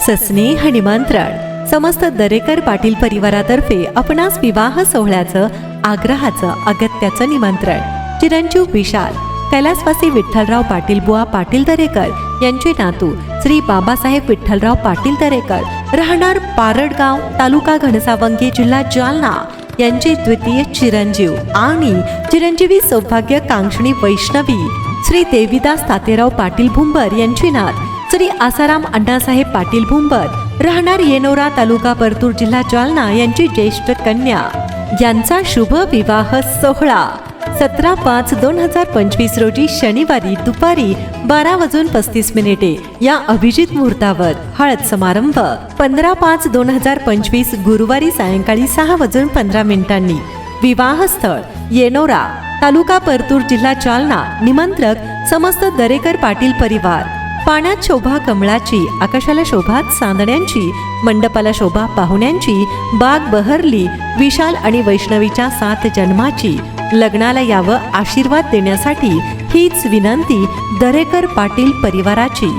सस्नेह निमंत्रण समस्त दरेकर पाटील परिवारातर्फे आपणास विवाह सोहळ्याचं आग्रहाचं अगत्याचं निमंत्रण चिरंजीव विशाल कैलासवासी विठ्ठलराव पाटील बुवा पाटील दरेकर यांचे नातू श्री बाबासाहेब विठ्ठलराव पाटील दरेकर राहणार पारडगाव तालुका घनसावंगी जिल्हा जालना यांचे द्वितीय चिरंजीव आणि चिरंजीवी सौभाग्य कांक्षणी वैष्णवी श्री देवीदास तातेराव पाटील भुंबर यांची नात श्री आसाराम अण्णासाहेब पाटील भुंबर राहणार येनोरा तालुका परतूर जिल्हा जालना यांची ज्येष्ठ कन्या यांचा शुभ विवाह सोहळा 17/5/2025 रोजी शनिवारी दुपारी 12:35 या अभिजित मुहूर्तावर हळद समारंभ 15/5/2025 गुरुवारी सायंकाळी 6:15 विवाह स्थळ येनोरा तालुका परतूर जिल्हा जालना निमंत्रक समस्त दरेकर पाटील परिवार पाण्यात शोभा कमळाची आकाशाला शोभा चांदण्यांची मंडपाला शोभा पाहुण्यांची बाग बहरली विशाल आणि वैष्णवीच्या 7 जन्माची लग्नाला यावं आशीर्वाद देण्यासाठी हीच विनंती दरेकर पाटील परिवाराची।